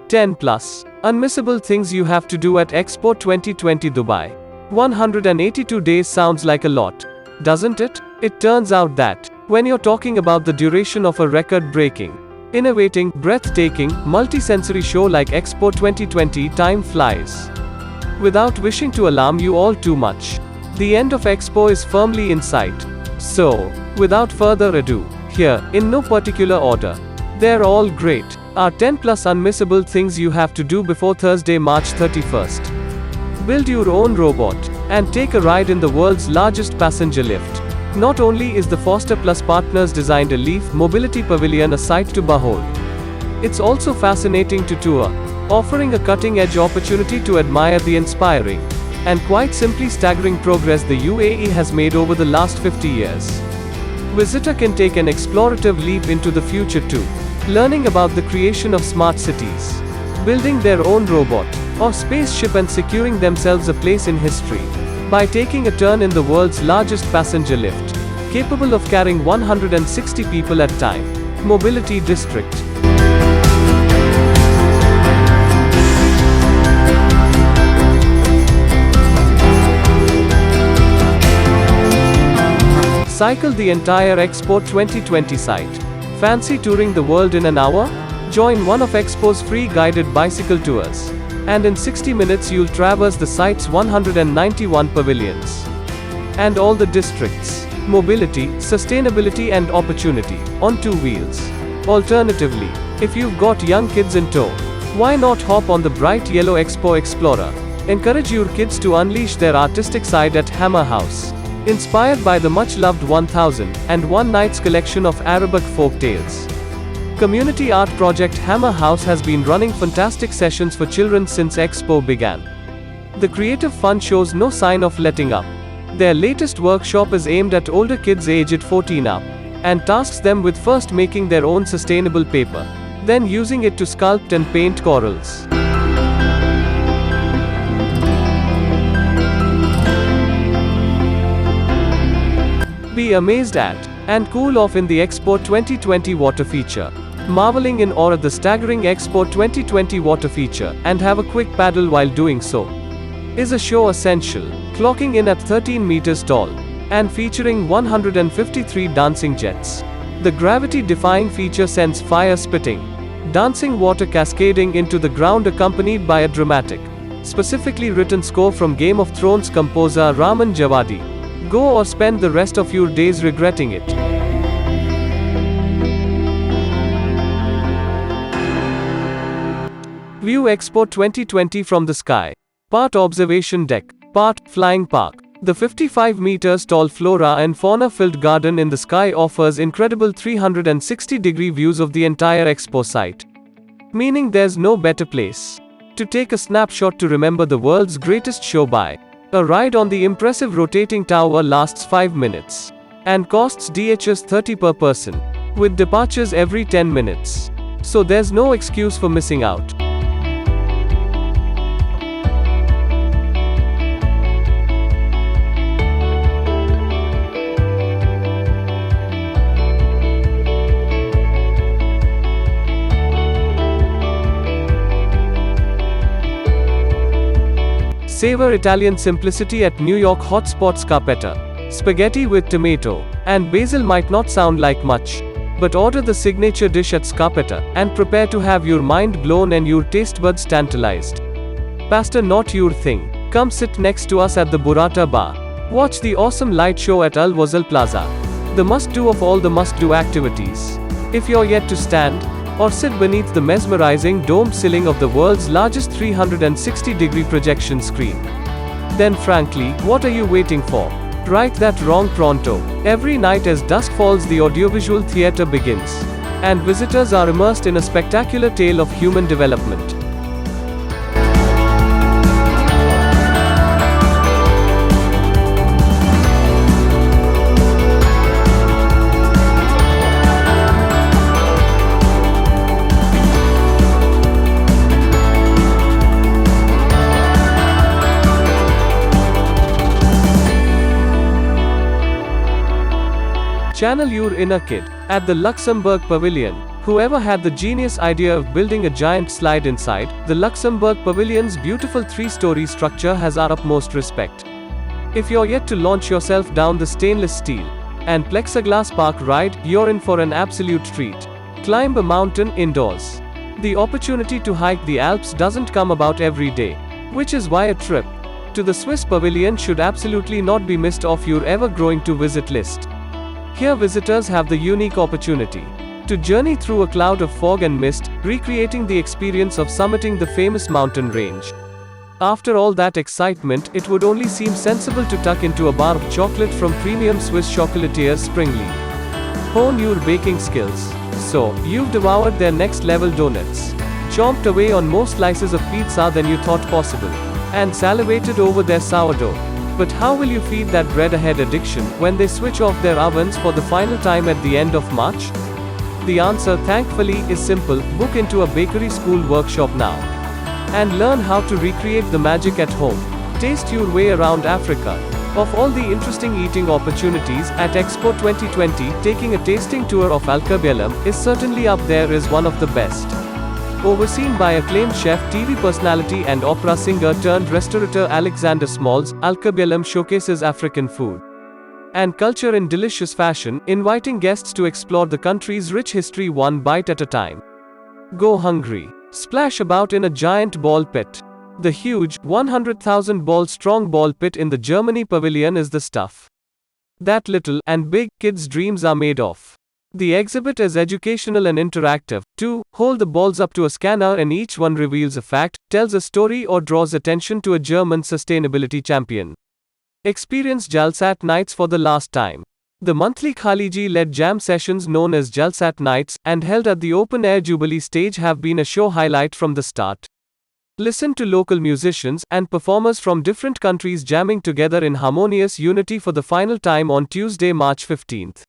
10 plus unmissable things you have to do at Expo 2020 Dubai. 182 days sounds like a lot, doesn't it? It turns out that, when you're talking about the duration of a record-breaking, innovating, breathtaking, multi-sensory show like Expo 2020, time flies. Without wishing to alarm you all too much, the end of Expo is firmly in sight. So, without further ado, here, in no particular order, they're all great, are 10 plus unmissable things you have to do before Thursday, March 31st. Build your own robot, and take a ride in the world's largest passenger lift. Not only is the Foster Plus Partners designed a Leaf Mobility Pavilion a sight to behold, it's also fascinating to tour, offering a cutting-edge opportunity to admire the inspiring, and quite simply staggering progress the UAE has made over the last 50 years. Visitor can take an explorative leap into the future too, learning about the creation of smart cities, building their own robot, or spaceship and securing themselves a place in history, by taking a turn in the world's largest passenger lift, capable of carrying 160 people at a time. Mobility District. Cycle the entire Expo 2020 site. Fancy touring the world in an hour? Join one of Expo's free guided bicycle tours, and in 60 minutes you'll traverse the site's 191 pavilions and all the districts. Mobility, sustainability and opportunity, on two wheels. Alternatively, if you've got young kids in tow, why not hop on the bright yellow Expo Explorer? Encourage your kids to unleash their artistic side at Hammer House. Inspired by the much-loved 1001 Nights collection of Arabic folk tales, community art project Hammer House has been running fantastic sessions for children since Expo began. The creative fun shows no sign of letting up. Their latest workshop is aimed at older kids aged 14 up, and tasks them with first making their own sustainable paper, then using it to sculpt and paint corals. Be amazed at, and cool off in the Expo 2020 water feature. Marveling in awe at the staggering Expo 2020 water feature, and have a quick paddle while doing so, is a show essential, clocking in at 13 meters tall, and featuring 153 dancing jets. The gravity-defying feature sends fire spitting, dancing water cascading into the ground accompanied by a dramatic, specifically written score from Game of Thrones composer Raman Djawadi. Go or spend the rest of your days regretting it. View Expo 2020 from the sky. Part observation deck, part flying park. The 55 meters tall flora and fauna filled garden in the sky offers incredible 360-degree views of the entire Expo site. Meaning there's no better place to take a snapshot to remember the world's greatest show by. A ride on the impressive rotating tower lasts 5 minutes and costs Ds 30 per person, with departures every 10 minutes. So there's no excuse for missing out. Savor Italian simplicity at New York hotspot Scarpetta. Spaghetti with tomato and basil might not sound like much, but order the signature dish at Scarpetta, and prepare to have your mind blown and your taste buds tantalized. Pasta not your thing? Come sit next to us at the Burrata Bar. Watch the awesome light show at Al Wazal Plaza. The must-do of all the must-do activities. If you're yet to stand or sit beneath the mesmerizing domed ceiling of the world's largest 360-degree projection screen, then frankly, what are you waiting for? Right that wrong pronto. Every night as dusk falls the audiovisual theater begins, and visitors are immersed in a spectacular tale of human development. Channel your inner kid at the Luxembourg Pavilion. Whoever had the genius idea of building a giant slide inside, the Luxembourg Pavilion's beautiful 3-story structure has our utmost respect. If you're yet to launch yourself down the stainless steel and plexiglass park ride, you're in for an absolute treat. Climb a mountain indoors. The opportunity to hike the Alps doesn't come about every day, which is why a trip to the Swiss pavilion should absolutely not be missed off your ever-growing to-visit list. Here visitors have the unique opportunity to journey through a cloud of fog and mist, recreating the experience of summiting the famous mountain range. After all that excitement, it would only seem sensible to tuck into a bar of chocolate from premium Swiss chocolatiers Springly. Hone your baking skills. So, you've devoured their next-level donuts, chomped away on more slices of pizza than you thought possible, and salivated over their sourdough. But how will you feed that bread-ahead addiction when they switch off their ovens for the final time at the end of March? The answer, thankfully, is simple: book into a bakery school workshop now and learn how to recreate the magic at home. Taste your way around Africa. Of all the interesting eating opportunities at Expo 2020, taking a tasting tour of Alkerbellum is certainly up there as one of the best. Overseen by acclaimed chef, TV personality and opera singer turned restaurateur Alexander Smalls, Alkerbellum showcases African food and culture in delicious fashion, inviting guests to explore the country's rich history one bite at a time. Go hungry. Splash about in a giant ball pit. The huge, 100,000 ball strong ball pit in the Germany pavilion is the stuff that little and big kids' dreams are made of. The exhibit is educational and interactive, too. Hold the balls up to a scanner and each one reveals a fact, tells a story or draws attention to a German sustainability champion. Experience Jalsat Nights for the last time. The monthly Khaliji-led jam sessions known as Jalsat Nights, and held at the open-air Jubilee stage, have been a show highlight from the start. Listen to local musicians and performers from different countries jamming together in harmonious unity for the final time on Tuesday, March 15th.